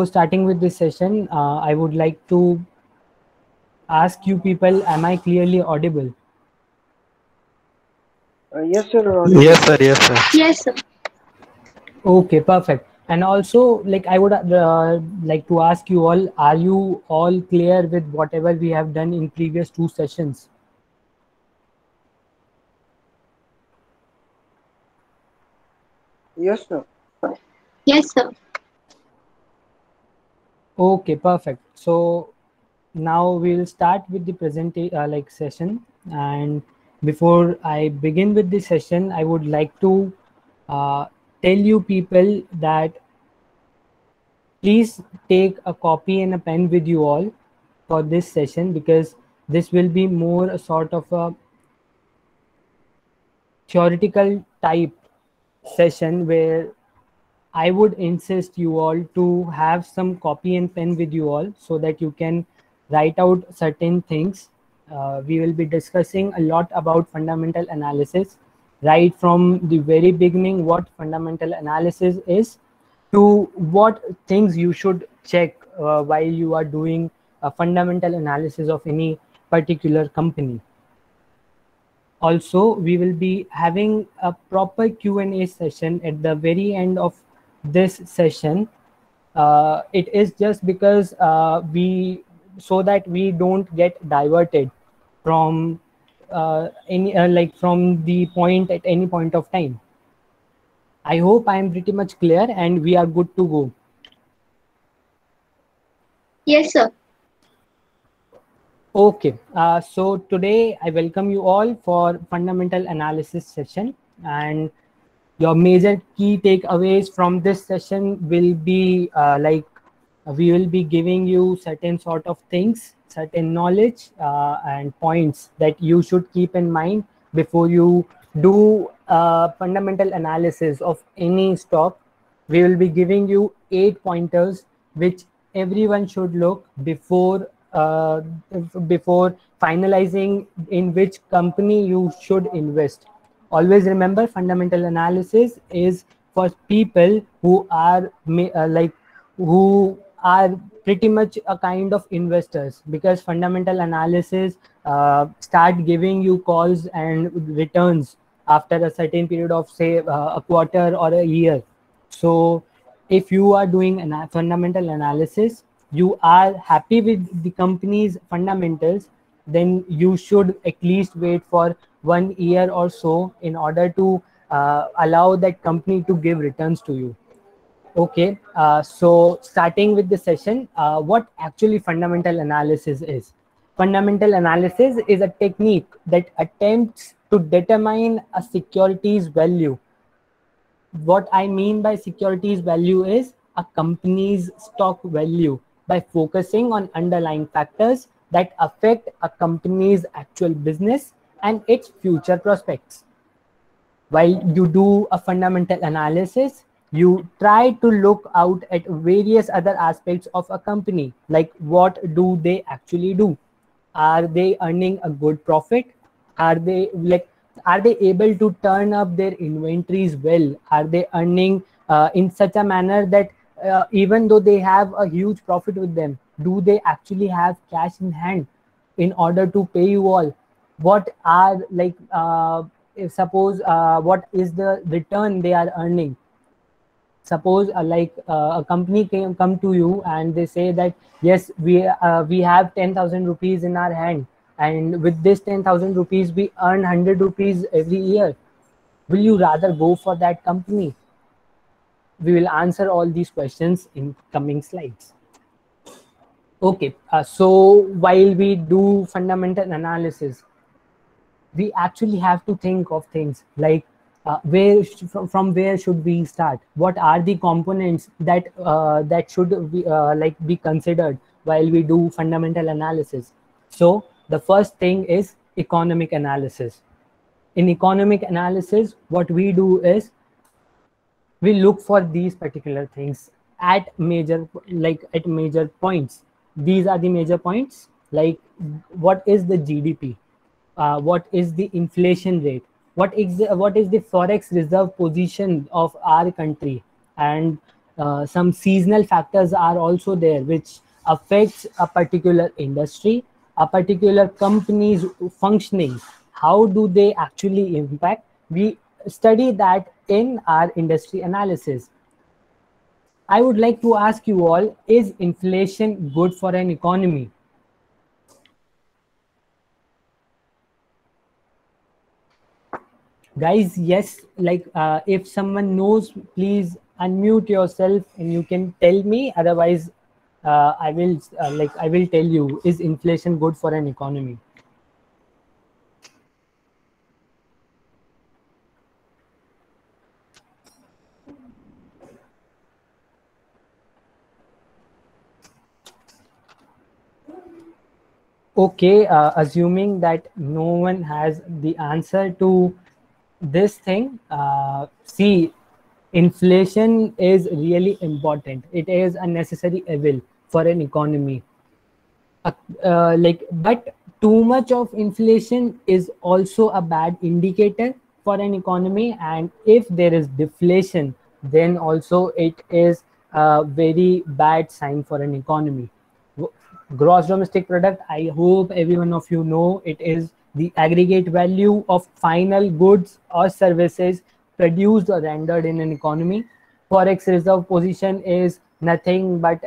Starting with this session, I would like to ask you people, am I clearly audible? Yes, sir, audible. Yes, sir. Yes, sir. Yes, sir. Okay, perfect. And also, like, I would like to ask you all, are you all clear with whatever we have done in previous two sessions? Yes, sir. Yes, sir. Okay, perfect. So now we'll start with the session. And before I begin with the session, I would like to uh, tell you people that please take a copy and a pen with you all for this session, because this will be more a sort of a theoretical type session where I would insist you all to have some copy and pen with you all so that you can write out certain things. We will be discussing a lot about fundamental analysis, right from the very beginning, what fundamental analysis is, to what things you should check while you are doing a fundamental analysis of any particular company. Also, we will be having a proper Q&A session at the very end of this session. It is just because so that we don't get diverted from from the point at any point of time. I hope I am pretty much clear and we are good to go. Yes, sir. Okay, so today I welcome you all for fundamental analysis session, and your major key takeaways from this session will be we will be giving you certain sort of things, certain knowledge and points that you should keep in mind before you do fundamental analysis of any stock. We will be giving you 8 pointers which everyone should look before finalizing in which company you should invest. Always remember, fundamental analysis is for people who are who are pretty much a kind of investors, because fundamental analysis start giving you calls and returns after a certain period of, say, a quarter or a year. So if you are doing a fundamental analysis, you are happy with the company's fundamentals, then you should at least wait for 1 year or so in order to allow that company to give returns to you. Okay, so starting with the session, what actually fundamental analysis is? Fundamental analysis is a technique that attempts to determine a security's value. What I mean by securities value is a company's stock value by focusing on underlying factors that affect a company's actual business and its future prospects. While you do a fundamental analysis, you try to look out at various other aspects of a company, like what do they actually do? Are they earning a good profit? Are they are they able to turn up their inventories well? Are they earning in such a manner that even though they have a huge profit with them, do they actually have cash in hand in order to pay you all? What are if suppose what is the return they are earning? Suppose a company come to you and they say that yes, we have 10,000 rupees in our hand, and with this 10,000 rupees we earn 100 rupees every year. Will you rather go for that company? We will answer all these questions in coming slides. Okay, so while we do fundamental analysis, we actually have to think of things like from where should we start? What are the components that should be considered while we do fundamental analysis? So the first thing is economic analysis. In economic analysis, what we do is we look for these particular things at major points. These are the major points, like what is the GDP, what is the inflation rate, what is the forex reserve position of our country, and some seasonal factors are also there which affects a particular industry, a particular company's functioning. How do they actually impact? We study that in our industry analysis. I would like to ask you all, is inflation good for an economy? Guys, yes, like if someone knows, please unmute yourself and you can tell me. Otherwise, I will tell you, is inflation good for an economy? Okay, assuming that no one has the answer to this thing, see, inflation is really important. It is a necessary evil for an economy. But too much of inflation is also a bad indicator for an economy, and if there is deflation, then also it is a very bad sign for an economy. Gross domestic product, I hope every one of you know, it is the aggregate value of final goods or services produced or rendered in an economy. Forex reserve position is nothing but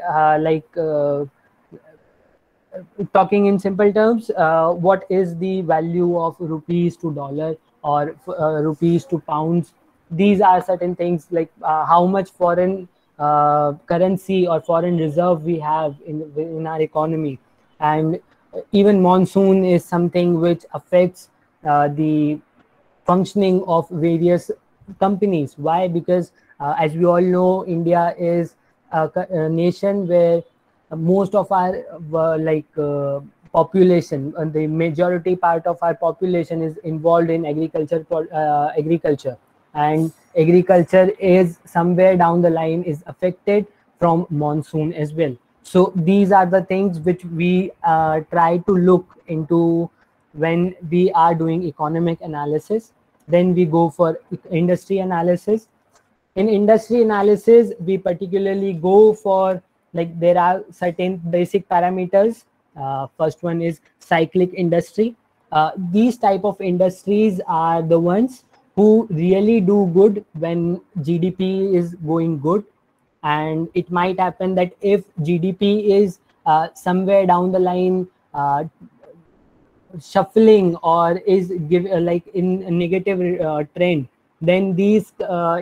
talking in simple terms, what is the value of rupees to dollar or rupees to pounds? These are certain things like how much foreign currency or foreign reserve we have in our economy. And even monsoon is something which affects the functioning of various companies. Why? Because as we all know, India is a nation where most of our population, and the majority part of our population is involved in agriculture, and agriculture is somewhere down the line is affected from monsoon as well. So these are the things which we try to look into when we are doing economic analysis. Then we go for industry analysis. In industry analysis, we particularly go for, like, there are certain basic parameters. First one is cyclic industry. These type of industries are the ones who really do good when GDP is going good. And it might happen that if GDP is somewhere down the line shuffling or is like in a negative trend, then these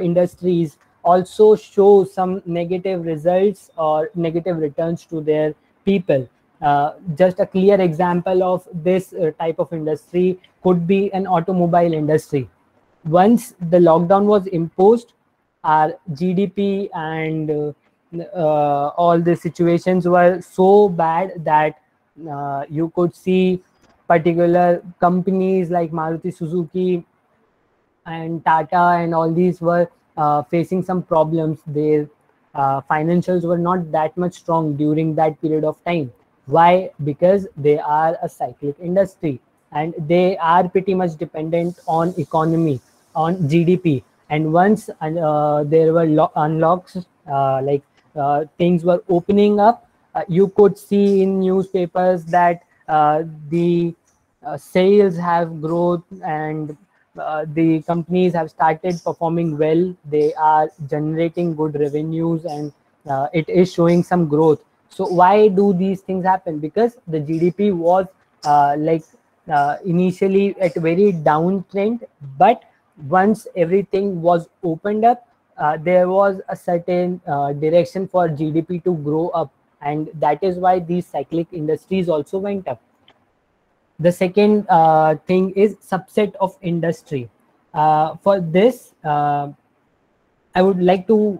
industries also show some negative results or negative returns to their people. Just a clear example of this type of industry could be an automobile industry. Once the lockdown was imposed, our GDP and all the situations were so bad that you could see particular companies like Maruti Suzuki and Tata and all these were facing some problems. Their financials were not that much strong during that period of time. Why? Because they are a cyclic industry and they are pretty much dependent on economy, on GDP. And once there were unlocks, things were opening up, you could see in newspapers that the sales have growth and the companies have started performing well. They are generating good revenues and it is showing some growth. So why do these things happen? Because the GDP was initially at a very downtrend, but once everything was opened up, there was a certain direction for GDP to grow up, and that is why these cyclic industries also went up. The second thing is subset of industry. For this, I would like to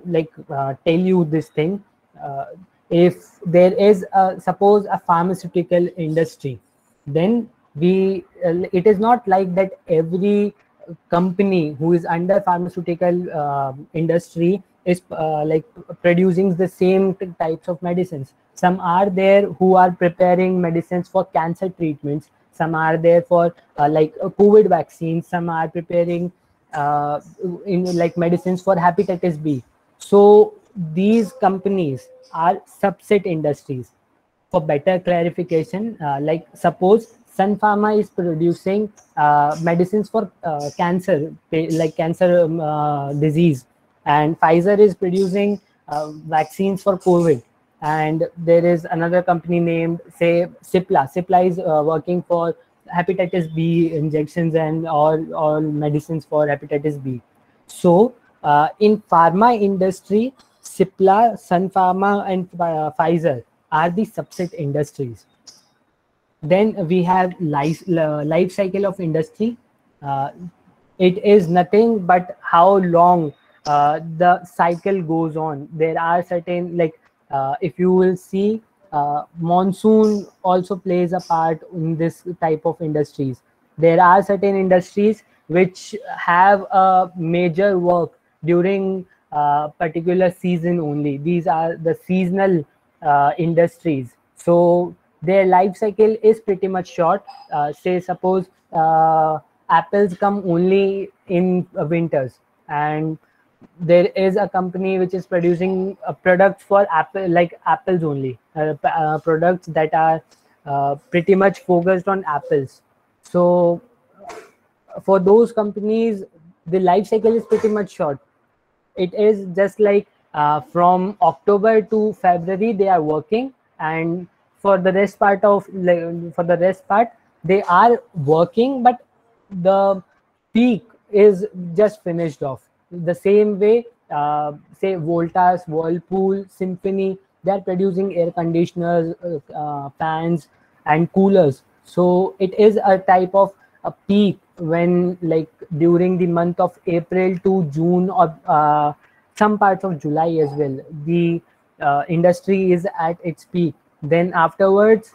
tell you this thing. If there is suppose a pharmaceutical industry, then it is not like that every company who is under pharmaceutical industry is producing the same types of medicines. Some are there who are preparing medicines for cancer treatments. Some are there for COVID vaccines. Some are preparing in medicines for hepatitis B. So these companies are subset industries. For better clarification, like suppose Sun Pharma is producing medicines for cancer, like cancer disease, and Pfizer is producing vaccines for COVID. And there is another company named, say, Cipla. Cipla is working for hepatitis B injections and all medicines for hepatitis B. So in pharma industry, Cipla, Sun Pharma, and Pfizer are the subset industries. Then we have life cycle of industry. Uh, it is nothing but how long the cycle goes on. There are certain, like if you will see, monsoon also plays a part in this type of industries. There are certain industries which have a major work during particular season only. These are the seasonal industries. So their life cycle is pretty much short. Say suppose apples come only in winters, and there is a company which is producing products for apple, like apples only, products that are pretty much focused on apples. So for those companies, the life cycle is pretty much short. It is just like from October to February they are working, and for the rest part of, like, for the rest part they are working, but the peak is just finished off. The same way, say Voltas, Whirlpool, Symphony, they are producing air conditioners, fans, and coolers. So it is a type of a peak when, like, during the month of April to June, or some parts of July as well, the industry is at its peak. Then afterwards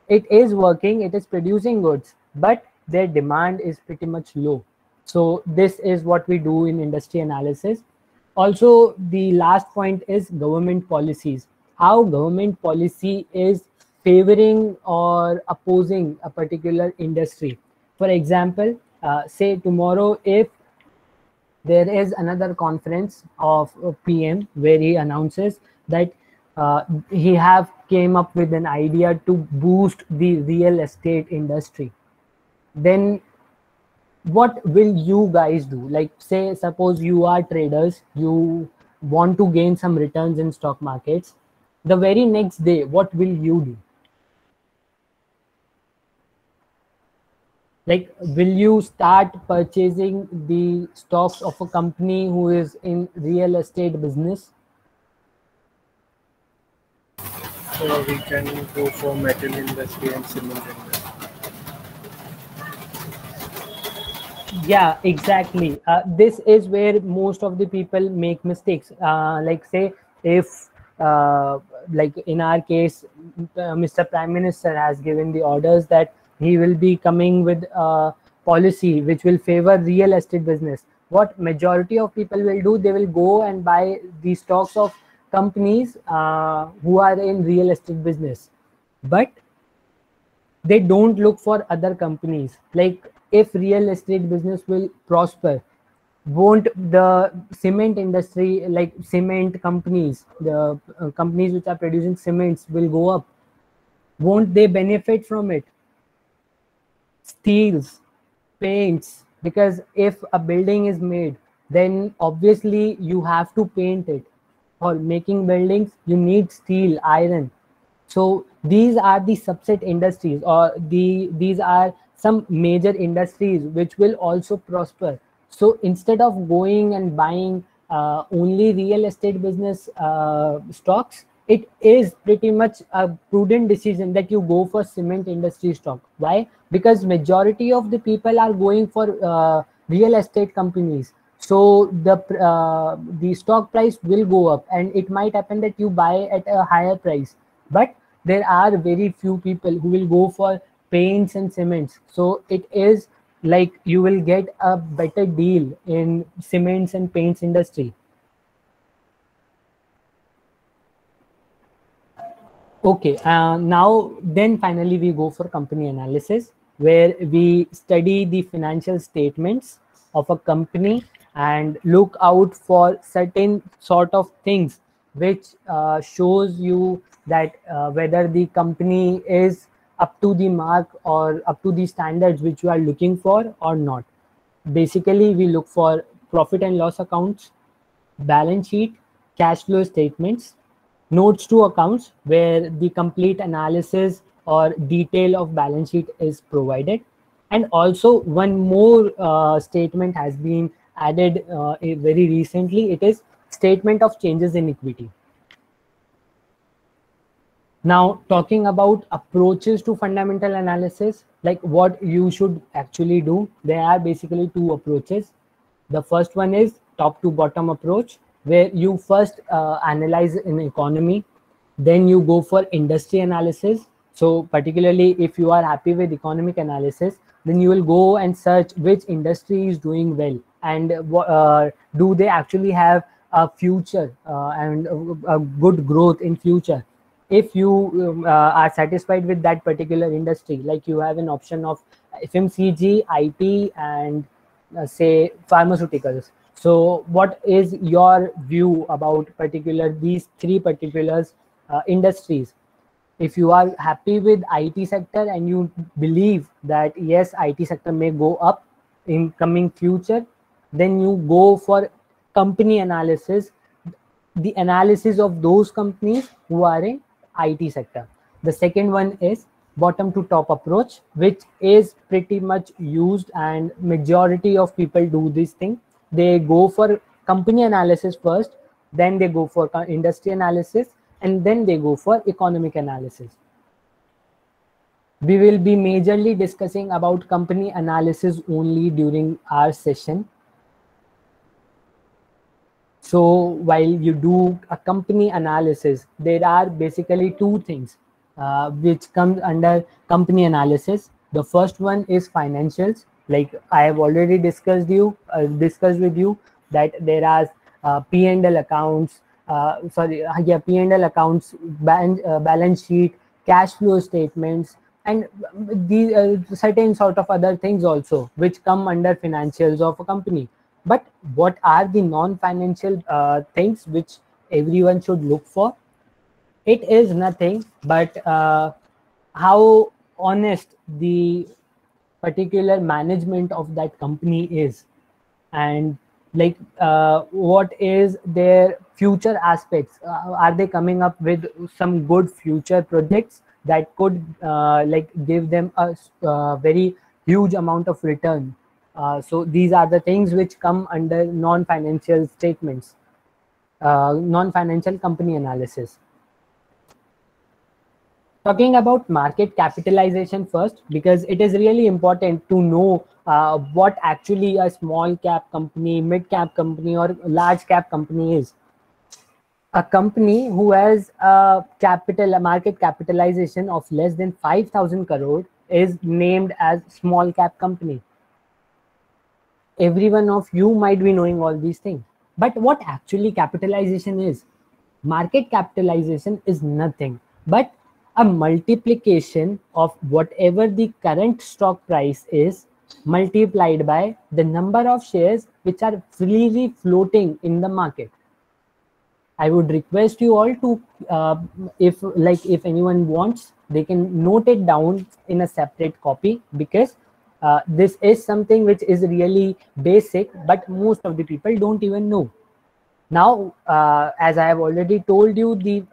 it is working, it is producing goods, but their demand is pretty much low. So this is what we do in industry analysis. Also, the last point is government policies. How government policy is favoring or opposing a particular industry. For example, say tomorrow, if there is another conference of PM where he announces that he have came up with an idea to boost the real estate industry, then what will you guys do? Like, say suppose you are traders, you want to gain some returns in stock markets. The very next day, what will you do? Like, will you start purchasing the stocks of a company who is in real estate business? So we can go for metal industry and cement industry. Yeah, exactly. This is where most of the people make mistakes. Like, say if like in our case, Mr. Prime Minister has given the orders that he will be coming with a policy which will favor real estate business. What majority of people will do, they will go and buy the stocks of companies who are in real estate business, but they don't look for other companies. Like, if real estate business will prosper, won't the cement industry, like cement companies, the companies which are producing cements, will go up? Won't they benefit from it? Steels, paints, because if a building is made, then obviously you have to paint it. For making buildings, you need steel, iron. So these are the subset industries, or these are some major industries which will also prosper. So instead of going and buying only real estate business stocks, it is pretty much a prudent decision that you go for cement industry stock. Why? Because majority of the people are going for real estate companies. So the stock price will go up, and it might happen that you buy at a higher price. But there are very few people who will go for paints and cements. So it is like you will get a better deal in cements and paints industry. Okay, now then finally we go for company analysis, where we study the financial statements of a company and look out for certain sort of things which shows you that whether the company is up to the mark or up to the standards which you are looking for or not. Basically, we look for profit and loss accounts, balance sheet, cash flow statements, notes to accounts where the complete analysis or detail of balance sheet is provided. And also one more statement has been added very recently. It is statement of changes in equity. Now, talking about approaches to fundamental analysis, like what you should actually do, there are basically two approaches. The first one is top to bottom approach, where you first analyze an economy, then you go for industry analysis. So particularly if you are happy with economic analysis, then you will go and search which industry is doing well and do they actually have a future and a good growth in future. If you are satisfied with that particular industry, like you have an option of FMCG, IT, and say pharmaceuticals. So what is your view about these three particulars industries? If you are happy with IT sector and you believe that yes, IT sector may go up in coming future, then you go for company analysis, the analysis of those companies who are in IT sector. The second one is bottom to top approach, which is pretty much used and majority of people do this thing. They go for company analysis first, then they go for industry analysis, and then they go for economic analysis. We will be majorly discussing about company analysis only during our session. So while you do a company analysis, there are basically two things which comes under company analysis. The first one is financials. Like I have already discussed with you that there are P&L accounts, P&L accounts, balance sheet, cash flow statements, and the certain sort of other things also which come under financials of a company. But what are the non-financial things which everyone should look for? It is nothing but how honest the particular management of that company is, and like what is their future aspects. Are they coming up with some good future projects that could like give them a very huge amount of return? So these are the things which come under non-financial statements, non-financial company analysis. Talking about market capitalization first, because it is really important to know what actually a small cap company, mid cap company, or large cap company is. A company who has a market capitalization of less than 5,000 crore is named as small cap company. Every one of you might be knowing all these things. But what actually capitalization is? Market capitalization is nothing but a multiplication of whatever the current stock price is multiplied by the number of shares which are freely floating in the market. I would request you all to, if anyone wants, they can note it down in a separate copy, because this is something which is really basic, but most of the people don't even know. Now, as I have already told you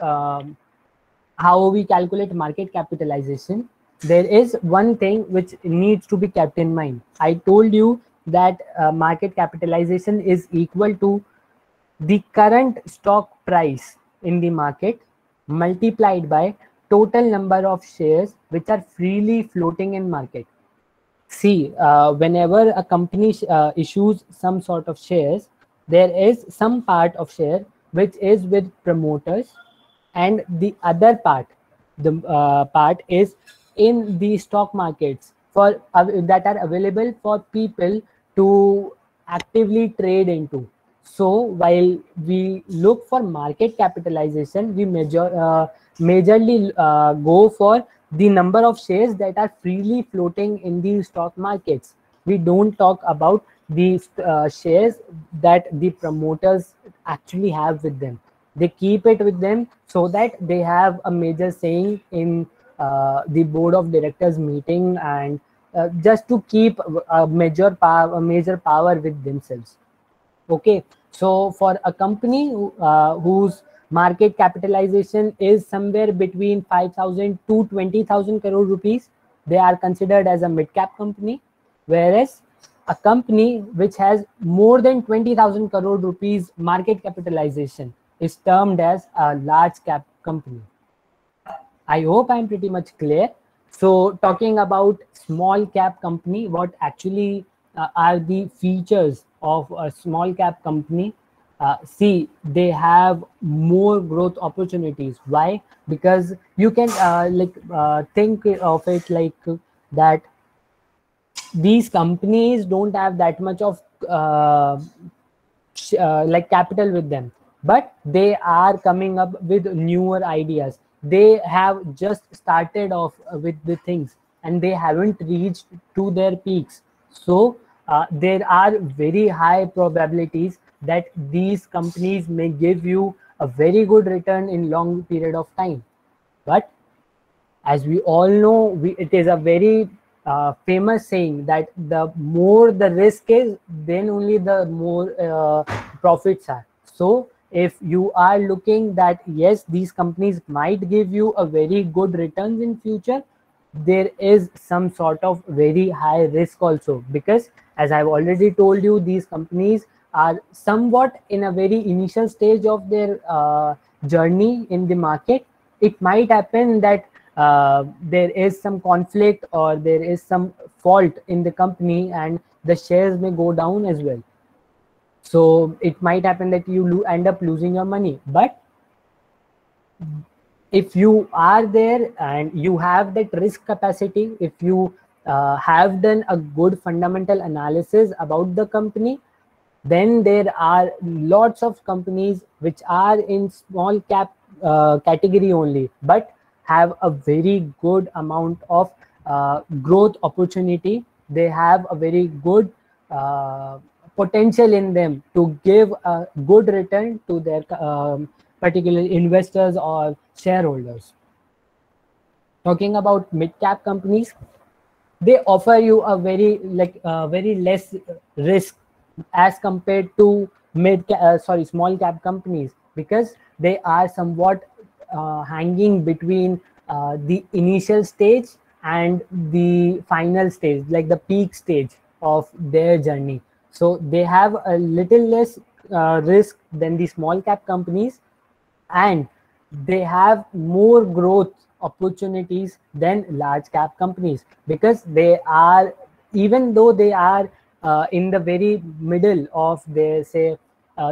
how we calculate market capitalization, there is one thing which needs to be kept in mind. I told you that market capitalization is equal to the current stock price in the market multiplied by total number of shares which are freely floating in market. See, whenever a company issues some sort of shares, there is some part of share which is with promoters, and the other part, the part is in the stock markets for that are available for people to actively trade into. So while we look for market capitalization, we majorly go for the number of shares that are freely floating in the stock markets. We don't talk about the shares that the promoters actually have with them. They keep it with them so that they have a major saying in the board of directors meeting, and just to keep a major power with themselves. Okay, so for a company whose market capitalization is somewhere between 5,000 to 20,000 crore rupees, they are considered as a mid cap company. Whereas a company which has more than 20,000 crore rupees market capitalization is termed as a large cap company. I hope I'm pretty much clear. So talking about small cap company, what actually are the features of a small cap company? See, they have more growth opportunities. Why? Because you can think of it like that these companies don't have that much of like capital with them, but they are coming up with newer ideas. They have just started off with the things, and they haven't reached to their peaks. So there are very high probabilities that these companies may give you a very good return in long period of time. But as we all know, it is a very famous saying that the more the risk is, then only the more profits are. So if you are looking that yes, these companies might give you a very good returns in future, there is some sort of very high risk also, because as I've already told you, these companies are somewhat in a very initial stage of their journey in the market. It might happen that there is some conflict or there is some fault in the company and the shares may go down as well. So it might happen that you end up losing your money. But if you are there and you have that risk capacity, if you have done a good fundamental analysis about the company, then there are lots of companies which are in small cap category only, but have a very good amount of growth opportunity. They have a very good potential in them to give a good return to their particular investors or shareholders. Talking about mid cap companies, they offer you a very less risk as compared to small cap companies, because they are somewhat hanging between the initial stage and the final stage, like the peak stage of their journey. So they have a little less risk than the small cap companies, and they have more growth opportunities than large cap companies, because they are, even though they are in the very middle of their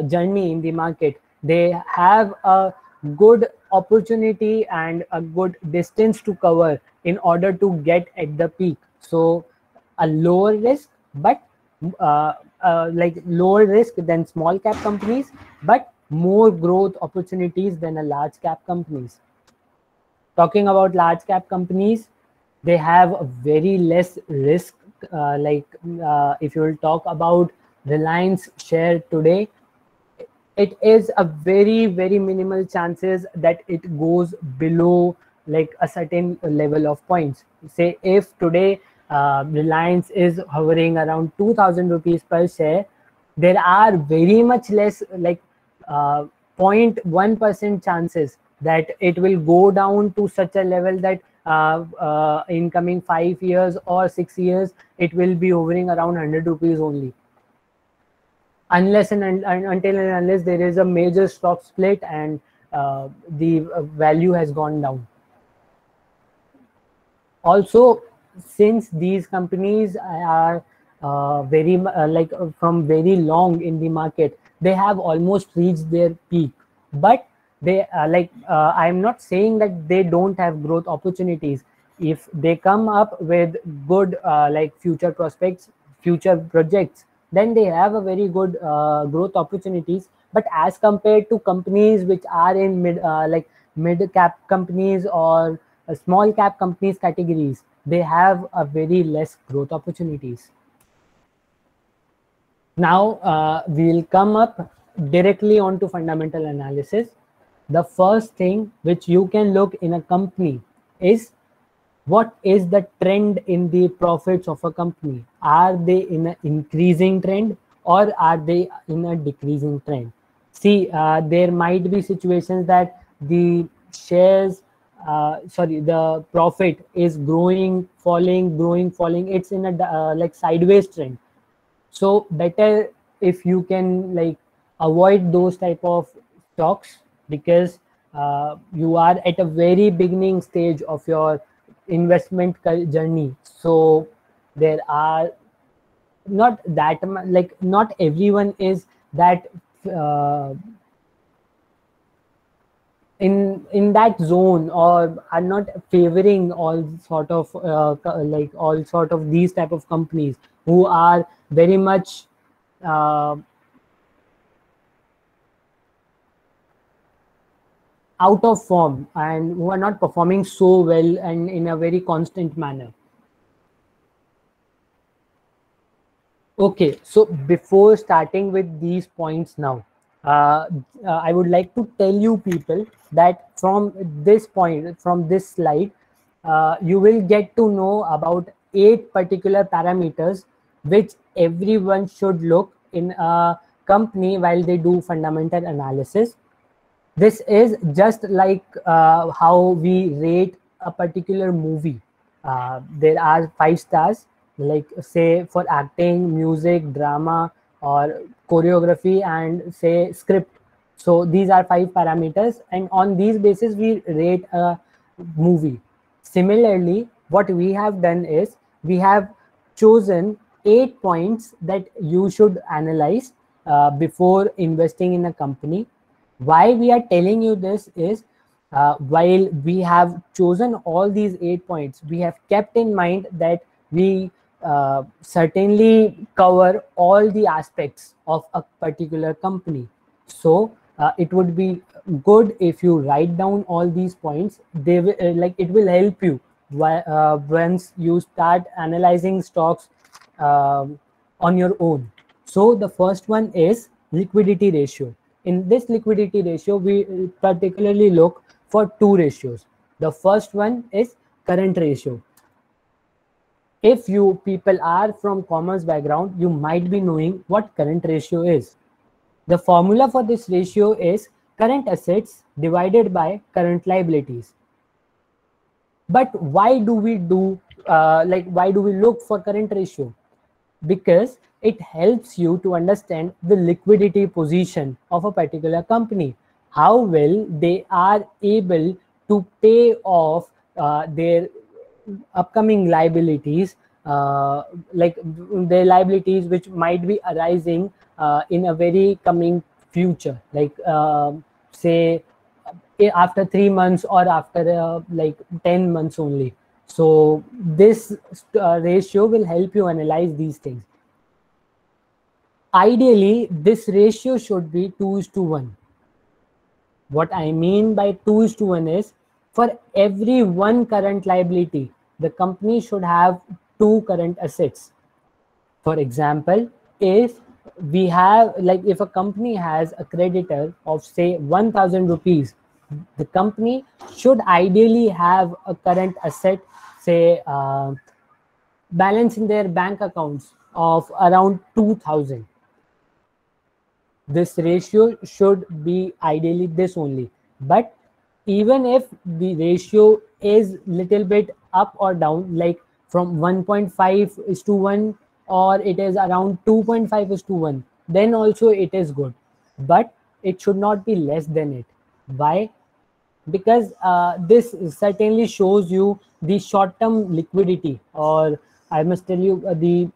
journey in the market, they have a good opportunity and a good distance to cover in order to get at the peak. So a lower risk, but like lower risk than small cap companies, but more growth opportunities than a large cap companies. Talking about large cap companies, they have a very less risk. If you will talk about Reliance share today, it is a very minimal chances that it goes below like a certain level of points. Say if today Reliance is hovering around 2,000 rupees per share, there are very much less, like 0.1% chances that it will go down to such a level that in coming 5 years or 6 years it will be hovering around 100 rupees only, unless and until and unless there is a major stock split and the value has gone down. Also, since these companies are from very long in the market, they have almost reached their peak. But they I'm not saying that they don't have growth opportunities. If they come up with good future prospects, future projects, then they have a very good growth opportunities. But as compared to companies which are in mid cap companies or small cap companies categories, they have a very less growth opportunities. Now we'll come up directly onto fundamental analysis. The first thing which you can look in a company is what is the trend in the profits of a company. Are they in an increasing trend or are they in a decreasing trend? See, there might be situations that the shares, the profit is growing, falling, growing, falling. It's in a like sideways trend. So better if you can like avoid those type of stocks, because you are at a very beginning stage of your investment journey. So there are not that like not everyone is that uh, in that zone, or are not favoring all sort of like all sort of these type of companies who are very much uh, out of form and who are not performing so well and in a very constant manner. Okay, so before starting with these points now, I would like to tell you people that from this point, from this slide, you will get to know about 8 particular parameters which everyone should look in a company while they do fundamental analysis. This is just like how we rate a particular movie. There are 5 stars, like say for acting, music, drama, or choreography, and say script. So these are 5 parameters, and on these basis we rate a movie. Similarly, what we have done is we have chosen 8 points that you should analyze before investing in a company. Why we are telling you this is, while we have chosen all these 8 points, we have kept in mind that we certainly cover all the aspects of a particular company. So it would be good if you write down all these points. They will like it will help you once you start analyzing stocks on your own. So the first one is liquidity ratio. In this liquidity ratio, we particularly look for 2 ratios. The first one is current ratio. If you people are from commerce background, you might be knowing what current ratio is. The formula for this ratio is current assets divided by current liabilities. But why do we do why do we look for current ratio? Because it helps you to understand the liquidity position of a particular company, how well they are able to pay off their upcoming liabilities, like their liabilities which might be arising in a very coming future, like say after 3 months or after like 10 months only. So this ratio will help you analyze these things. Ideally, this ratio should be 2:1. What I mean by 2:1 is, for every one current liability, the company should have 2 current assets. For example, if we have, like if a company has a creditor of say 1,000 rupees, the company should ideally have a current asset, say balance in their bank accounts of around 2,000. This ratio should be ideally this only. But even if the ratio is little bit up or down, like from 1.5:1, or it is around 2.5:1, then also it is good. But it should not be less than it. Why? Because this certainly shows you the short-term liquidity, or I must tell you the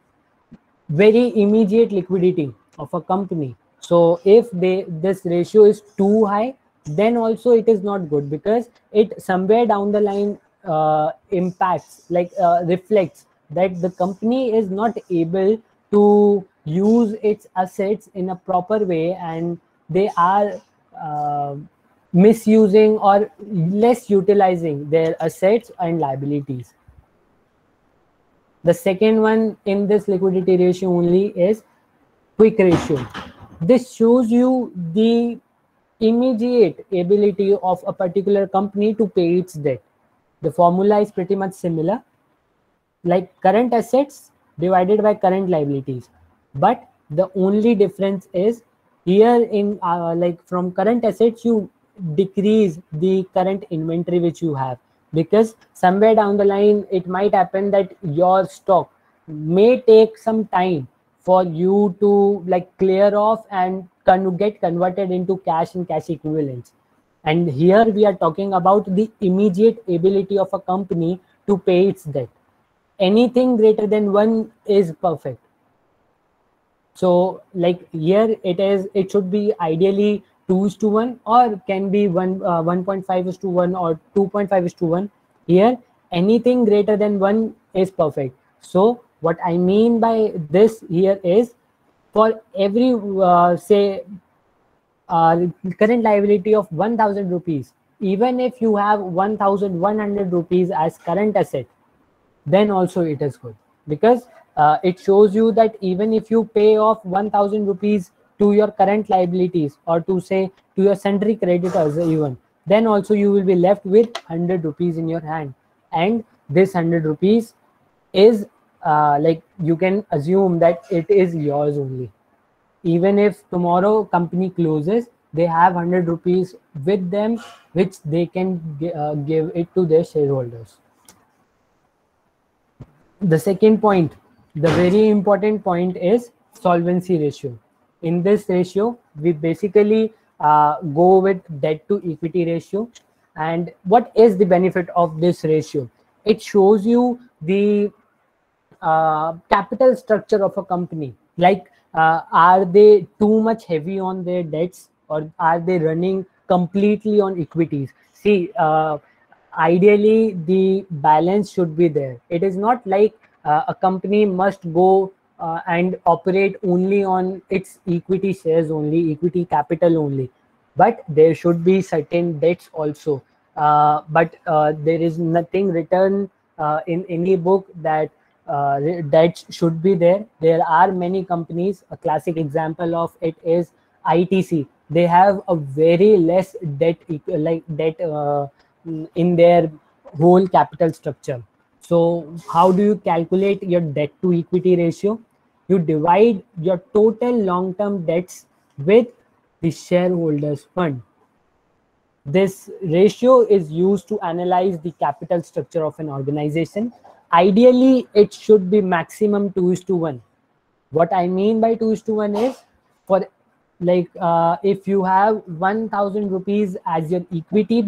very immediate liquidity of a company. So if this ratio is too high, then also it is not good, because it somewhere down the line impacts, like reflects that the company is not able to use its assets in a proper way, and they are uh, misusing or less utilizing their assets and liabilities. The second one in this liquidity ratio only is quick ratio. This shows you the immediate ability of a particular company to pay its debt. The formula is pretty much similar, like current assets divided by current liabilities, but the only difference is here in like from current assets you decrease the current inventory which you have, because somewhere down the line it might happen that your stock may take some time for you to like clear off and get converted into cash and cash equivalents. And here we are talking about the immediate ability of a company to pay its debt. Anything greater than 1 is perfect. So like here it should be ideally 2:1, or can be 1.5:1 or 2.5:1. Here anything greater than 1 is perfect. So what I mean by this here is, for every say current liability of 1,000 rupees, even if you have 1,100 rupees as current asset, then also it is good, because it shows you that even if you pay off 1,000 rupees to your current liabilities, or to say to your sundry creditors even, then also you will be left with 100 rupees in your hand. And this 100 rupees is like you can assume that it is yours only. Even if tomorrow company closes, they have 100 rupees with them, which they can give it to their shareholders. The second point, the very important point, is solvency ratio. In this ratio, we basically go with debt to equity ratio. And what is the benefit of this ratio? It shows you the capital structure of a company. Like, are they too much heavy on their debts, or are they running completely on equities? See, ideally the balance should be there. It is not like a company must go and operate only on its equity shares only, equity capital only, but there should be certain debts also. But there is nothing written in any book that debts should be there. There are many companies. A classic example of it is ITC. They have a very less debt, in their whole capital structure. So how do you calculate your debt to equity ratio? You divide your total long-term debts with the shareholders fund. This ratio is used to analyze the capital structure of an organization. Ideally, it should be maximum 2:1. What I mean by 2:1 is, for like if you have 1,000 rupees as your equity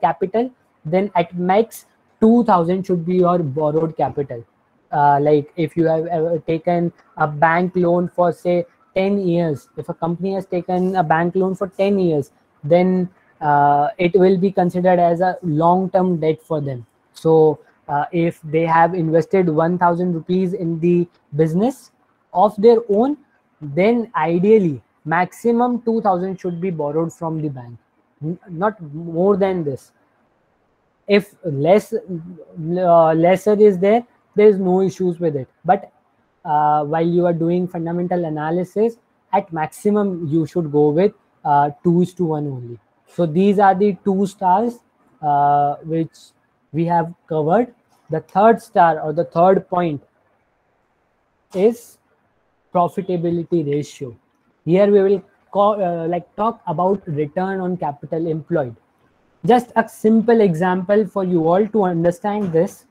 capital, then at max 2,000 should be your borrowed capital. Like if you have ever taken a bank loan for say 10 years, if a company has taken a bank loan for 10 years, then it will be considered as a long-term debt for them. So if they have invested 1,000 rupees in the business of their own, then ideally maximum 2,000 should be borrowed from the bank, not more than this. If lesser is there is no issues with it. But while you are doing fundamental analysis, at maximum you should go with 2:1 only. So these are the 2 stars which we have covered. The third star, or the third point, is profitability ratio. Here we will talk about return on capital employed. Just a simple example for you all to understand this.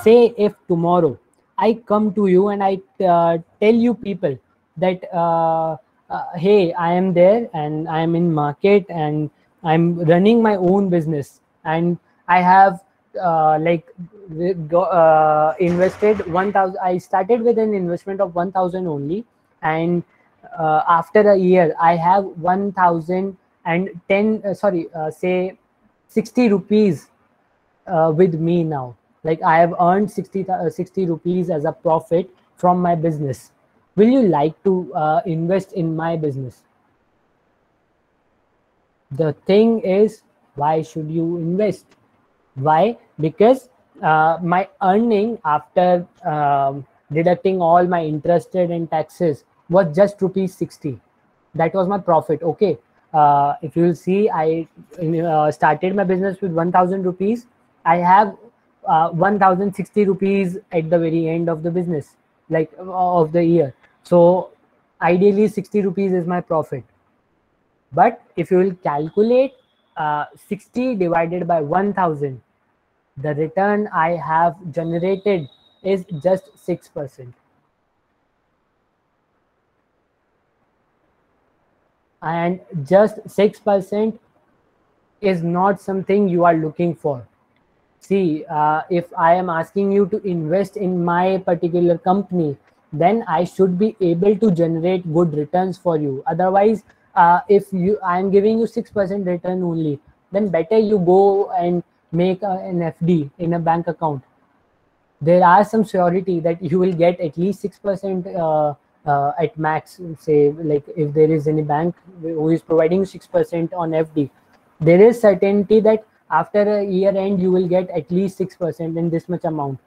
Say if tomorrow I come to you and I tell you people that hey, I am there and I am in market and I'm running my own business, and I have invested 1,000. I started with an investment of 1,000 only, and after a year I have 1,010 say 60 rupees with me now. Like I have earned 60 rupees as a profit from my business. Will you like to invest in my business? The thing is, why should you invest? Why? Because my earning after deducting all my interest and taxes was just rupees 60. That was my profit. Okay. if you'll see, I started my business with 1000 rupees. I have 1060 rupees at the very end of the business, like of the year. So ideally 60 rupees is my profit. But if you will calculate 60 divided by 1000, the return I have generated is just 6%. And just 6% is not something you are looking for. See, if I am asking you to invest in my particular company, then I should be able to generate good returns for you. Otherwise, if I am giving you 6% return only, then better you go and make an FD in a bank account. There are some surety that you will get at least 6% at max. Say, like if there is any bank who is providing 6% on FD, there is certainty that after a year end you will get at least 6% in this much amount.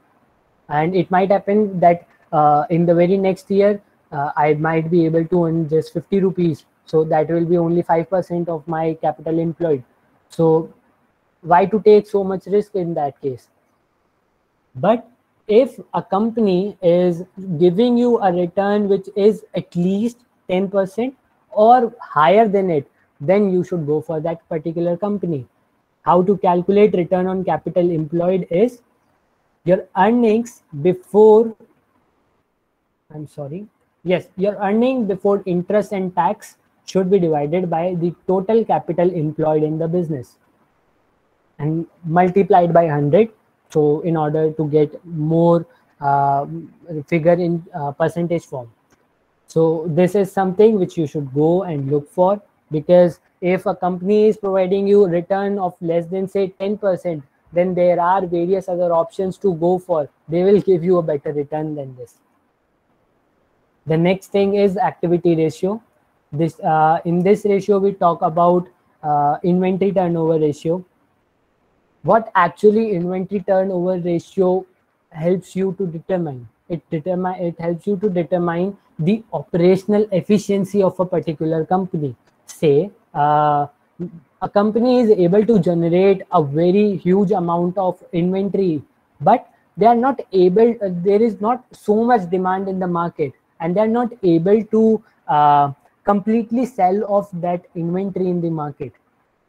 And it might happen that in the very next year I might be able to earn just 50 rupees, so that will be only 5% of my capital employed. So why to take so much risk in that case? But if a company is giving you a return which is at least 10% or higher than it, then you should go for that particular company. How to calculate return on capital employed is your earnings before, your earning before interest and tax should be divided by the total capital employed in the business and multiplied by 100. So in order to get more figure in percentage form. So this is something which you should go and look for, because if a company is providing you return of less than say 10%, then there are various other options to go for. They will give you a better return than this. The next thing is activity ratio. This in this ratio we talk about inventory turnover ratio. What actually inventory turnover ratio helps you to determine? It helps you to determine the operational efficiency of a particular company. Say a company is able to generate a very huge amount of inventory, but they are not able, there is not so much demand in the market, and they are not able to completely sell off that inventory in the market.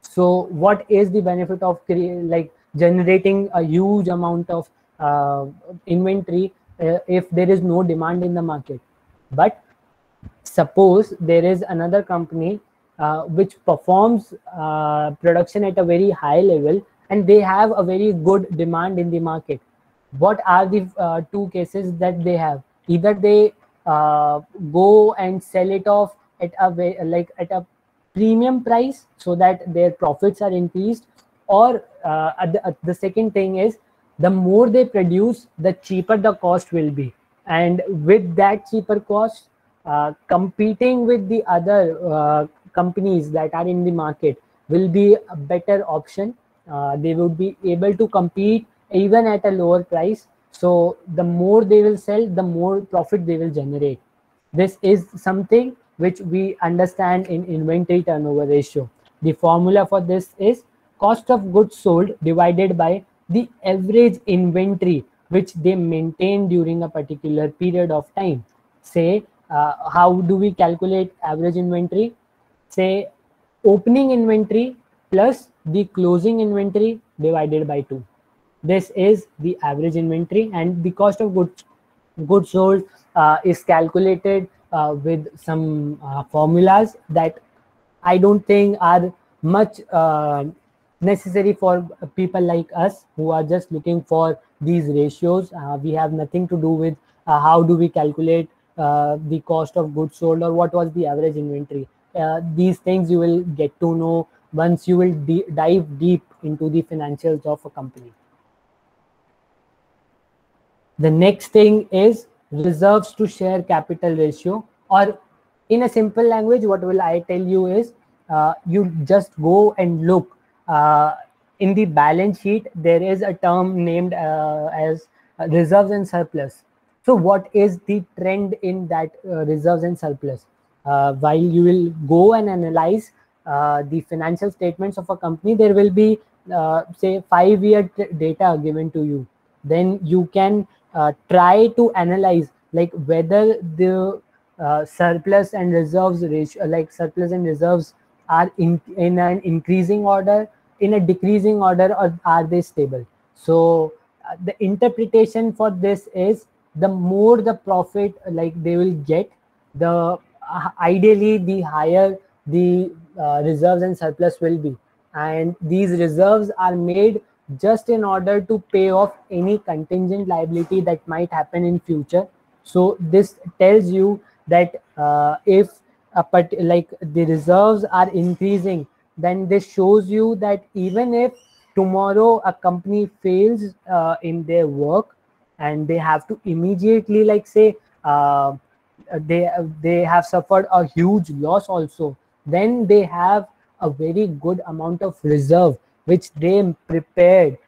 So what is the benefit of generating a huge amount of inventory if there is no demand in the market? But suppose there is another company which performs production at a very high level and they have a very good demand in the market. What are the two cases that they have? Either they go and sell it off at a premium price so that their profits are increased, or the second thing is, the more they produce, the cheaper the cost will be, and with that cheaper cost, competing with the other companies that are in the market will be a better option. They would be able to compete even at a lower price. So the more they will sell, the more profit they will generate. This is something which we understand in inventory turnover ratio. The formula for this is cost of goods sold divided by the average inventory which they maintain during a particular period of time. Say, how do we calculate average inventory? Say, opening inventory plus the closing inventory divided by 2. This is the average inventory, and the cost of goods sold is calculated with some formulas that I don't think are much necessary for people like us who are just looking for these ratios. We have nothing to do with how do we calculate the cost of goods sold or what was the average inventory. These things you will get to know once you will dive deep into the financials of a company. The next thing is reserves to share capital ratio, or in a simple language, what will I tell you is you just go and look in the balance sheet. There is a term named as reserves and surplus. So what is the trend in that reserves and surplus? While you will go and analyze the financial statements of a company, there will be say 5-year data given to you. Then you can try to analyze like whether the surplus and reserves ratio, like surplus and reserves are in an increasing order, in a decreasing order, or are they stable. So the interpretation for this is the more the profit like they will get, the ideally the higher the reserves and surplus will be, and these reserves are made just in order to pay off any contingent liability that might happen in future. So this tells you that if like the reserves are increasing, then this shows you that even if tomorrow a company fails in their work and they have to immediately like say they have suffered a huge loss also, then they have a very good amount of reserve which they prepared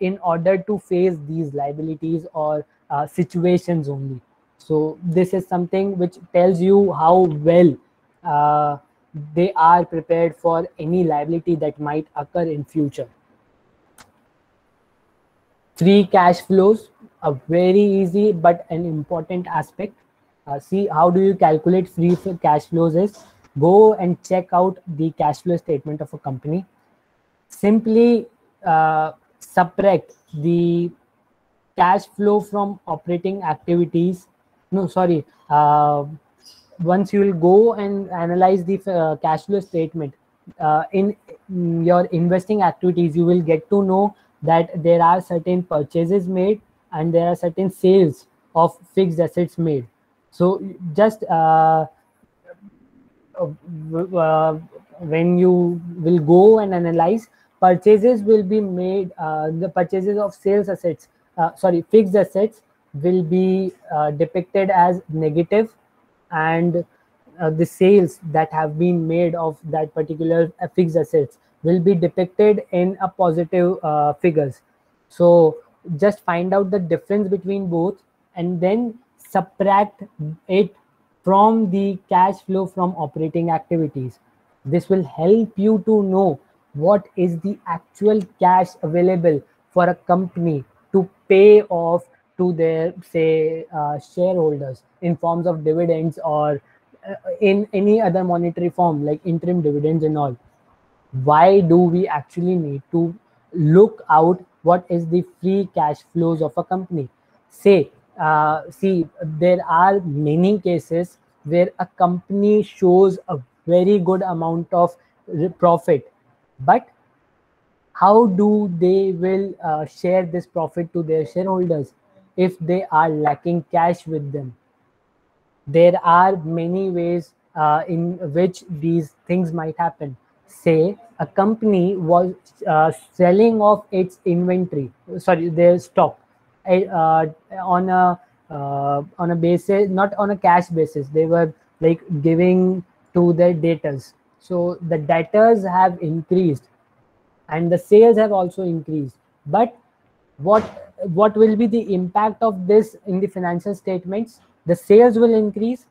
in order to face these liabilities or situations only. So this is something which tells you how well uh, they are prepared for any liability that might occur in future. Free cash flows, a very easy but an important aspect. See, how do you calculate free cash flows is, go and check out the cash flow statement of a company. Simply subtract the cash flow from operating activities. No, sorry. Once you will go and analyze the cash flow statement in your investing activities, you will get to know that there are certain purchases made and there are certain sales of fixed assets made. So just when you will go and analyze, purchases will be made, the purchases of sales assets, sorry, fixed assets will be depicted as negative, and the sales that have been made of that particular fixed assets will be depicted in a positive figures. So just find out the difference between both and then subtract it from the cash flow from operating activities. This will help you to know what is the actual cash available for a company to pay off to their say shareholders in forms of dividends or in any other monetary form like interim dividends and all. Why do we actually need to look out what is the free cash flows of a company? Say, see, there are many cases where a company shows a very good amount of profit, but how do they will share this profit to their shareholders if they are lacking cash with them? There are many ways in which these things might happen. Say a company was selling off its inventory, sorry, their stock, uh, on a basis, not on a cash basis. They were like giving to their debtors. So the debtors have increased and the sales have also increased. But what will be the impact of this in the financial statements? The sales will increase,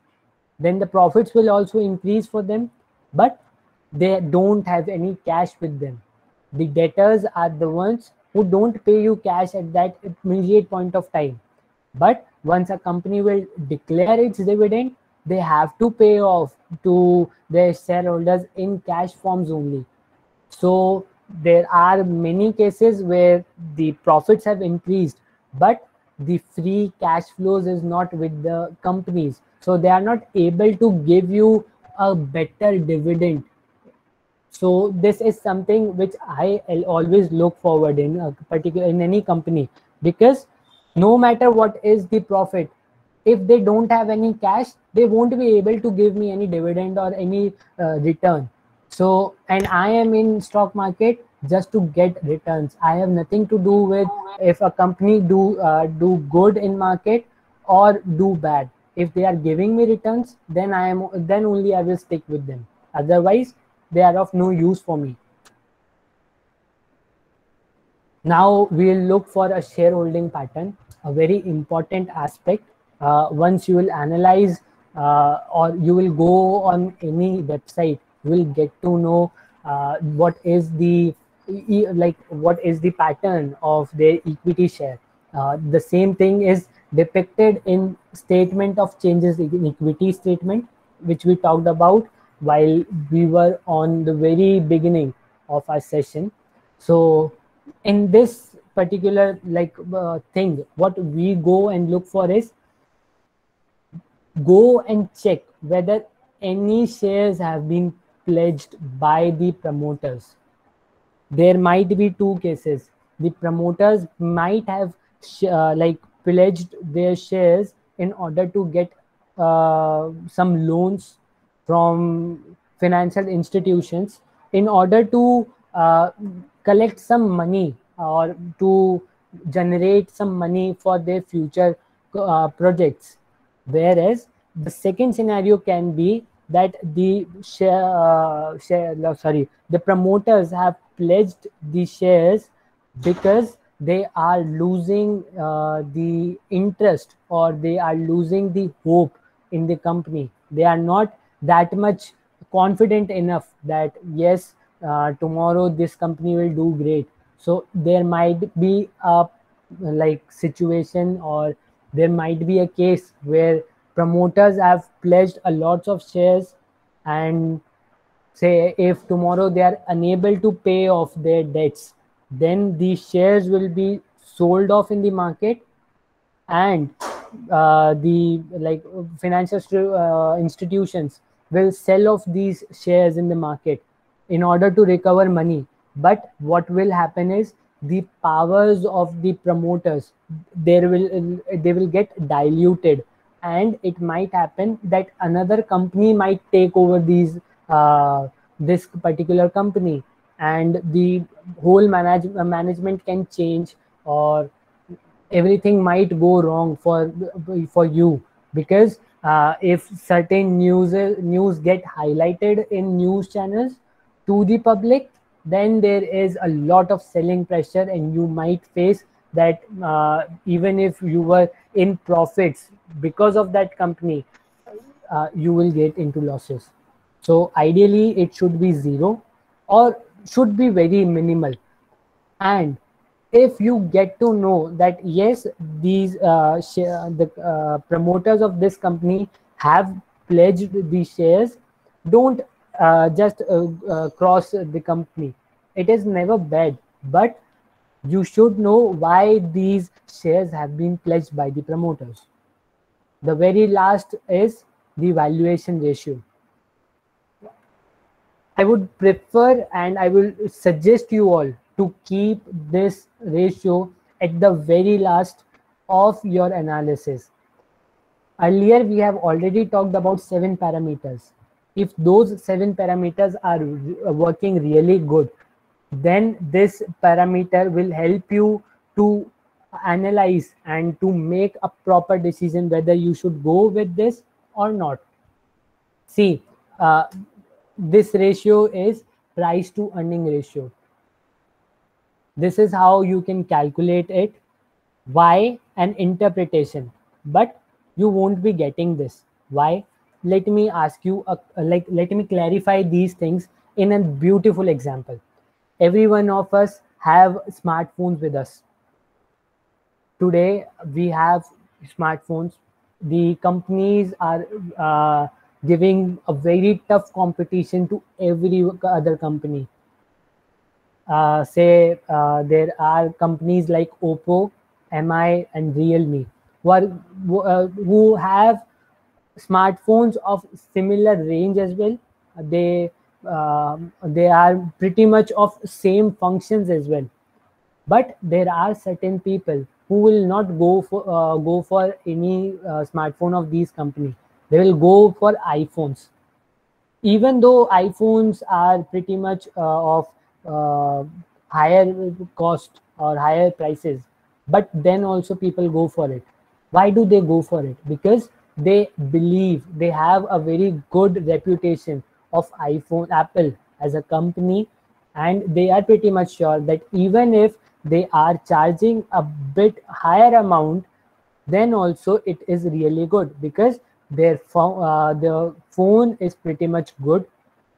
then the profits will also increase for them, but they don't have any cash with them. The debtors are the ones who don't pay you cash at that immediate point of time. But once a company will declare its dividend, they have to pay off to their shareholders in cash forms only. So there are many cases where the profits have increased, but the free cash flows is not with the companies. So they are not able to give you a better dividend. So this is something which I always look forward in a particular in any company, because no matter what is the profit, if they don't have any cash, they won't be able to give me any dividend or any return. So, and I am in stock market just to get returns. I have nothing to do with if a company do good in market or do bad. If they are giving me returns, then only I will stick with them. Otherwise, they are of no use for me. Now we'll look for a shareholding pattern, a very important aspect. Once you will analyze or you will go on any website you will get to know what is the what is the pattern of their equity share. The same thing is depicted in statement of changes in equity statement, which we talked about while we were on the very beginning of our session. So in this particular thing, what we go and look for is go and check whether any shares have been pledged by the promoters. There might be two cases. The promoters might have pledged their shares in order to get some loans from financial institutions in order to collect some money or to generate some money for their future projects. Whereas the second scenario can be that the the promoters have pledged the shares because they are losing the interest, or they are losing the hope in the company. They are not that much confident enough that yes, tomorrow this company will do great. So there might be a situation, or there might be a case where promoters have pledged a lot of shares, and say if tomorrow they are unable to pay off their debts, then these shares will be sold off in the market, and the financial institutions will sell off these shares in the market in order to recover money. But what will happen is the powers of the promoters, they will get diluted, and it might happen that another company might take over this particular company, and the whole management can change, or everything might go wrong for you, because if certain news get highlighted in news channels to the public, then there is a lot of selling pressure, and you might face that even if you were in profits because of that company, you will get into losses. So ideally it should be zero, or should be very minimal. And if you get to know that yes, these the promoters of this company have pledged these shares, don't just cross the company. It is never bad, but you should know why these shares have been pledged by the promoters. The very last is the valuation ratio. I would prefer and I will suggest you all to keep this ratio at the very last of your analysis. Earlier, we have already talked about 7 parameters. If those 7 parameters are working really good, then this parameter will help you to analyze and to make a proper decision whether you should go with this or not. See, this ratio is price to earning ratio. This is how you can calculate it. Why? An interpretation, but you won't be getting this. Why? Let me ask you let me clarify these things in a beautiful example. Every one of us have smartphones with us. Today we have smartphones. The companies are giving a very tough competition to every other company. There are companies like Oppo, MI, and Realme who have smartphones of similar range as well. They are pretty much of same functions as well. But there are certain people who will not go for any smartphone of these companies. They will go for iPhones, even though iPhones are pretty much of uh, higher cost or higher prices, but then also people go for it. Why do they go for it? Because they believe they have a very good reputation of Apple as a company, and they are pretty much sure that even if they are charging a bit higher amount, then also it is really good because their phone is pretty much good.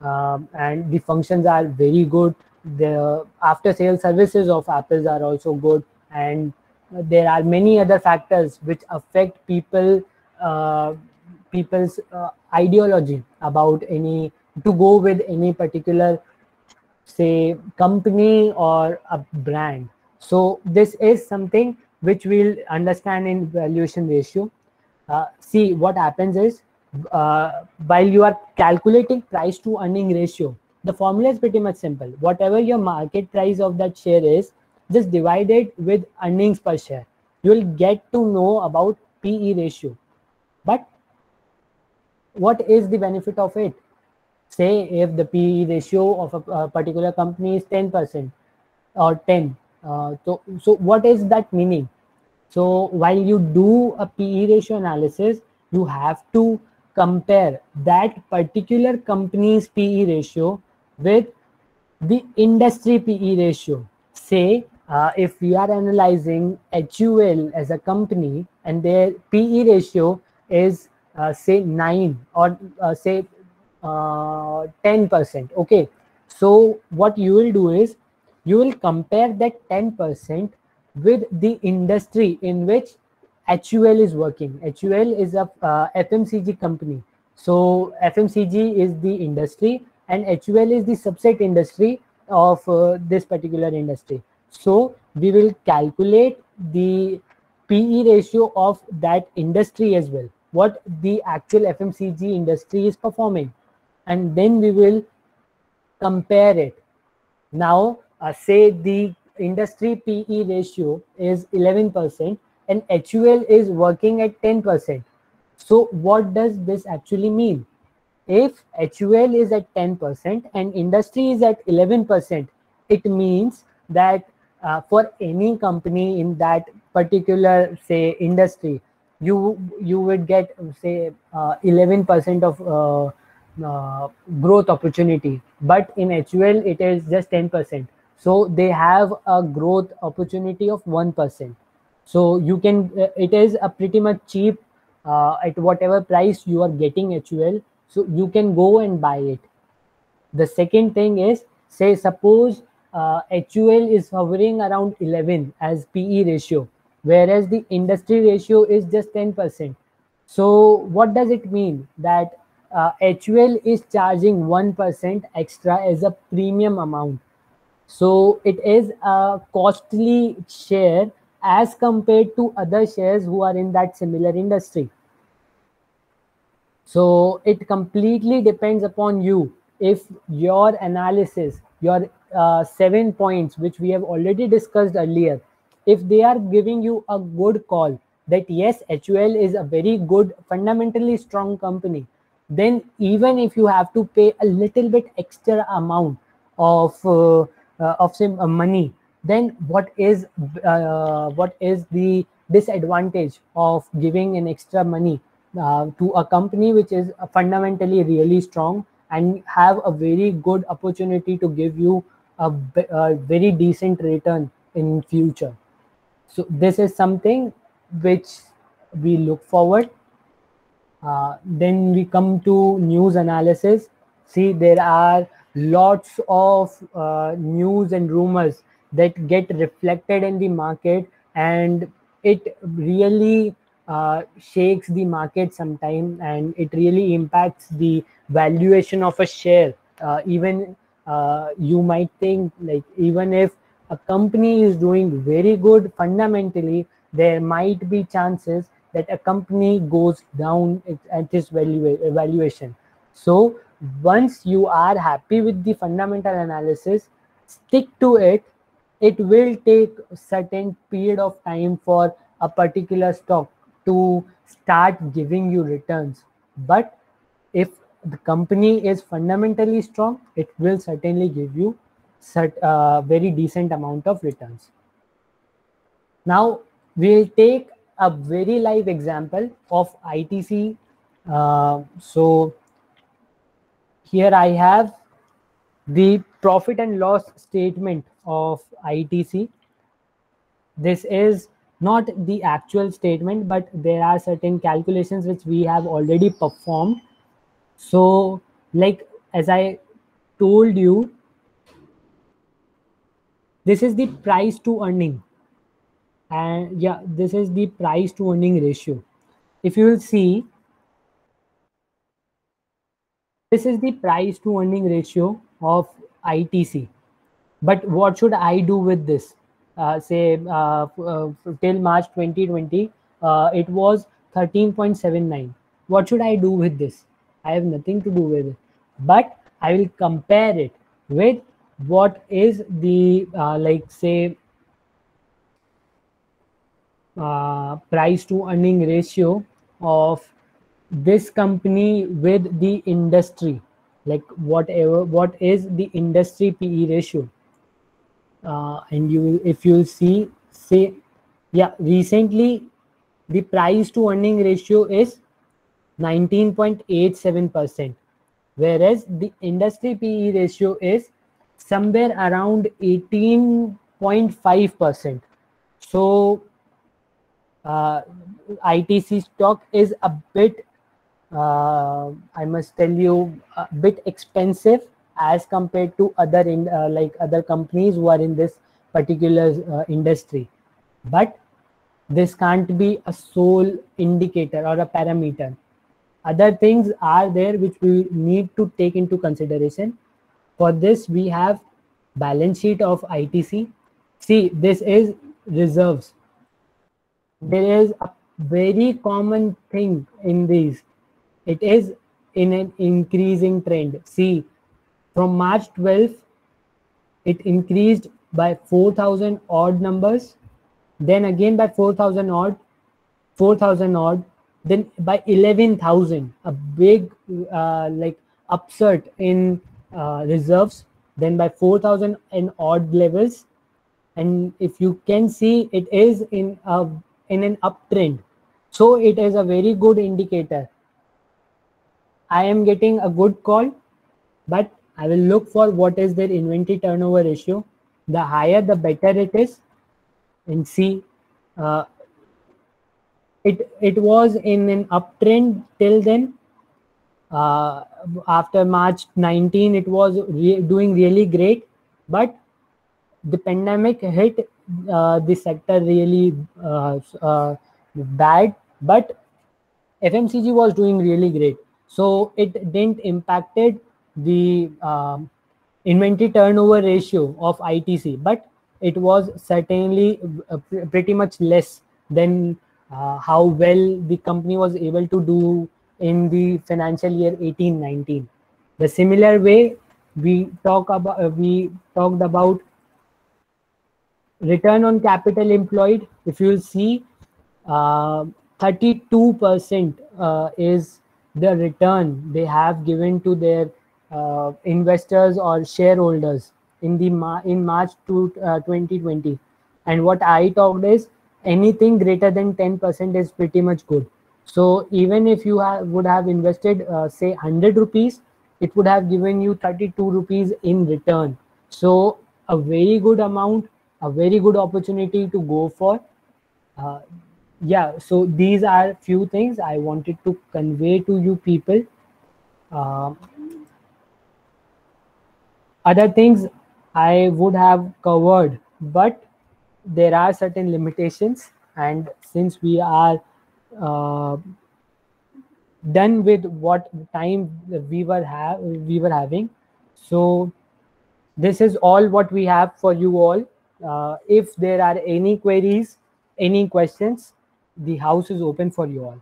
and the functions are very good. The after sales services of Apples are also good, and there are many other factors which affect people's ideology about any to go with any particular, say, company or a brand. So this is something which we'll understand in valuation ratio. See, what happens is, while you are calculating price to earning ratio, the formula is pretty much simple. Whatever your market price of that share is, just divide it with earnings per share. You will get to know about PE ratio. But what is the benefit of it? Say if the PE ratio of a particular company is 10% or 10, so what is that meaning? So while you do a PE ratio analysis, you have to compare that particular company's PE ratio with the industry PE ratio. Say, if we are analyzing HUL as a company and their PE ratio is say 9 or say 10%. Okay, so what you will do is you will compare that 10% with the industry in which HUL is working. HUL is a FMCG company. So FMCG is the industry and HUL is the subset industry of this particular industry. So we will calculate the PE ratio of that industry as well, what the actual FMCG industry is performing, and then we will compare it. Now, say the industry PE ratio is 11% and HUL is working at 10%. So what does this actually mean? If HUL is at 10% and industry is at 11%, it means that for any company in that particular, say, industry, you would get, say, 11% of growth opportunity, but in HUL it is just 10%. So they have a growth opportunity of 1%. So you can, it is a pretty much cheap at whatever price you are getting HUL. So you can go and buy it. The second thing is, say, suppose HUL is hovering around 11 as PE ratio, whereas the industry ratio is just 10%. So what does it mean? That HUL is charging 1% extra as a premium amount. So it is a costly share as compared to other shares who are in that similar industry. So it completely depends upon you. If your analysis, your 7 points which we have already discussed earlier, if they are giving you a good call that yes, HUL is a very good fundamentally strong company, then even if you have to pay a little bit extra amount of say money, then what is the disadvantage of giving an extra money to a company which is fundamentally really strong and have a very good opportunity to give you a very decent return in future? So this is something which we look forward. Then we come to news analysis. See, there are lots of news and rumors that get reflected in the market, and it really shakes the market sometime, and it really impacts the valuation of a share. Even you might think, like, even if a company is doing very good fundamentally, there might be chances that a company goes down at its valuation. So once you are happy with the fundamental analysis, stick to it. It will take a certain period of time for a particular stock to start giving you returns. But if the company is fundamentally strong, it will certainly give you very decent amount of returns. Now we'll take a very live example of ITC. So here I have the profit and loss statement of ITC. This is not the actual statement, but there are certain calculations which we have already performed. So, like, as I told you this is the price to earning, and yeah, this is the price to earning ratio. If you will see, this is the price to earning ratio of ITC. But what should I do with this? Say till March 2020, it was 13.79. What should I do with this? I have nothing to do with it. But I will compare it with what is the like say price to earning ratio of this company with the industry, like whatever, what is the industry PE ratio. And you, if you see, say, yeah, recently the price to earning ratio is 19.87%, whereas the industry PE ratio is somewhere around 18.5%. So ITC stock is a bit, I must tell you, a bit expensive as compared to other like other companies who are in this particular industry. But this can't be a sole indicator or a parameter. Other things are there which we need to take into consideration. For this, we have balance sheet of ITC. See, this is reserves. There is a very common thing in these. It is in an increasing trend. See, from March 12th, it increased by 4,000 odd numbers, then again by 4,000 odd, then by 11,000, a big like upsurge in reserves, then by 4,000 and odd levels. And if you can see, it is in an uptrend, so it is a very good indicator. I am getting a good call, but I will look for what is their inventory turnover ratio. The higher the better it is. And see, it was in an uptrend till then. After March 19, it was doing really great, but the pandemic hit the sector really bad. But FMCG was doing really great, so it didn't impacted the inventory turnover ratio of ITC, but it was certainly pretty much less than how well the company was able to do in the financial year 18-19. The similar way we talked about return on capital employed. If you'll see, 32% is the return they have given to their investors or shareholders in the in March 2020. And what I talked is anything greater than 10% is pretty much good. So even if you would have invested say 100 rupees, it would have given you 32 rupees in return. So a very good amount, a very good opportunity to go for. Yeah, so these are few things I wanted to convey to you people. Other things I would have covered, but there are certain limitations, and since we are done with what time we were having, so this is all what we have for you all. If there are any queries, any questions, the house is open for you all.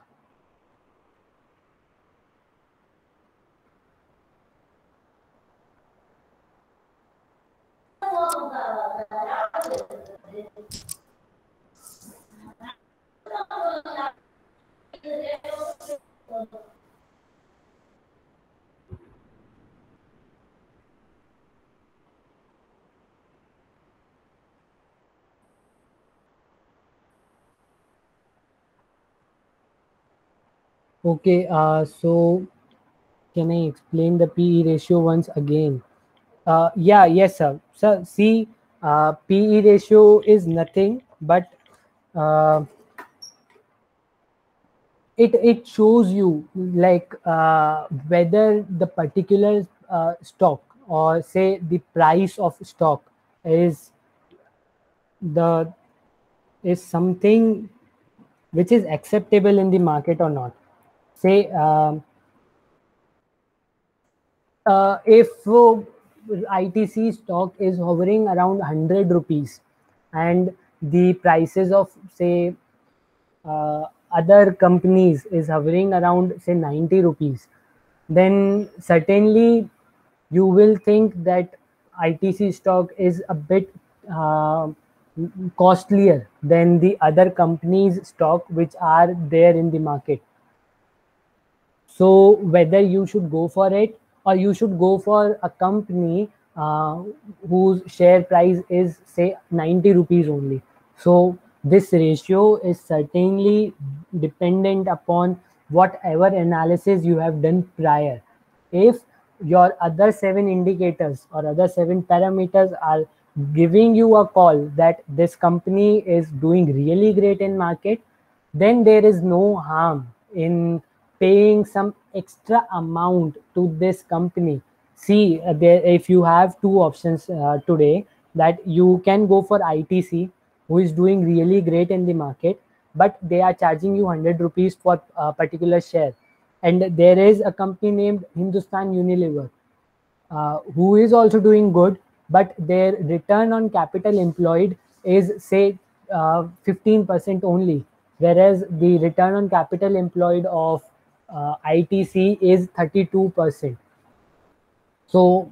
Okay, so can I explain the PE ratio once again? Yeah, yes, sir. So see, PE ratio is nothing but it shows you like whether the particular stock or say the price of stock is the is something which is acceptable in the market or not. Say if ITC stock is hovering around 100 rupees and the prices of say other companies is hovering around say 90 rupees, then certainly you will think that ITC stock is a bit uh, costlier than the other companies stock which are there in the market. So whether you should go for it or you should go for a company whose share price is say 90 rupees only. So this ratio is certainly dependent upon whatever analysis you have done prior. If your other 7 indicators or other 7 parameters are giving you a call that this company is doing really great in market, then there is no harm in paying some extra amount to this company. See, if you have two options today, that you can go for ITC, who is doing really great in the market, but they are charging you 100 rupees for a particular share. And there is a company named Hindustan Unilever, who is also doing good, but their return on capital employed is say 15% only, whereas the return on capital employed of ITC is 32%. So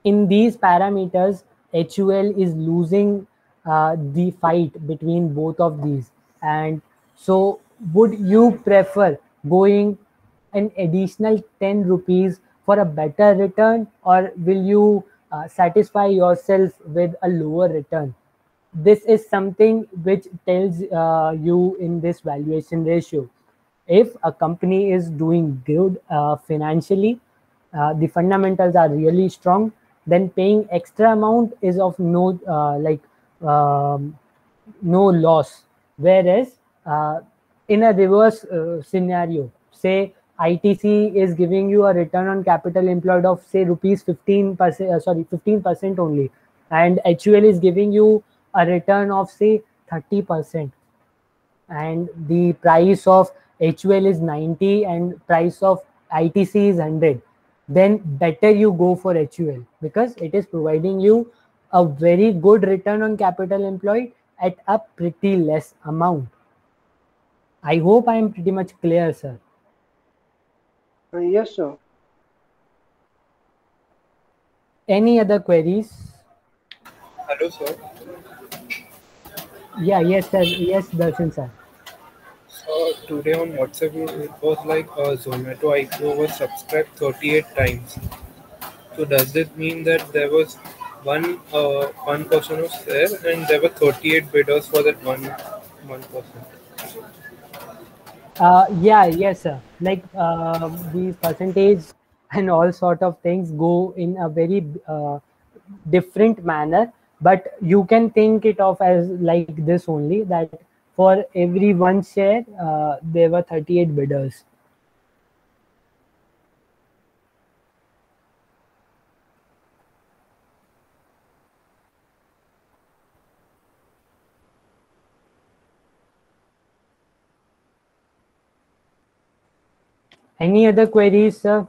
in these parameters, HUL is losing the fight between both of these. And so would you prefer going an additional 10 rupees for a better return, or will you satisfy yourself with a lower return? This is something which tells you in this valuation ratio. If a company is doing good financially, the fundamentals are really strong, then paying extra amount is of no no loss. Whereas in a reverse scenario, say ITC is giving you a return on capital employed of say rupees 15%, 15% only, and HUL is giving you a return of say 30%, and the price of HUL is 90 and price of ITC is 100, then better you go for HUL because it is providing you a very good return on capital employed at a pretty less amount. I hope I am pretty much clear, sir. Yes, sir. Any other queries? Hello, sir. Yeah, yes, sir. Yes, Darshan, sir. So today on WhatsApp, it was like Zomato IPO was subscribed 38 times. So does this mean that there was one person was there and there were 38 bidders for that one person? Yeah, yes, sir. Like the percentage and all sort of things go in a very different manner, but you can think it of as like this only, that for every one share, there were 38 bidders. Any other queries, sir?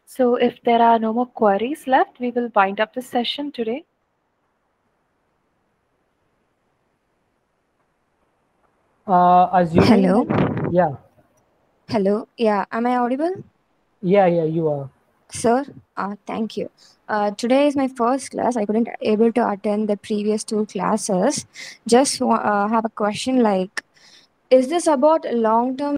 So if there are no more queries left, we will wind up the session today. Assuming Hello. that, yeah, Hello. Yeah, am I audible? yeah, you are. Sir, thank you. Today is my first class. I couldn't able to attend the previous two classes. Just have a question like, is this about long-term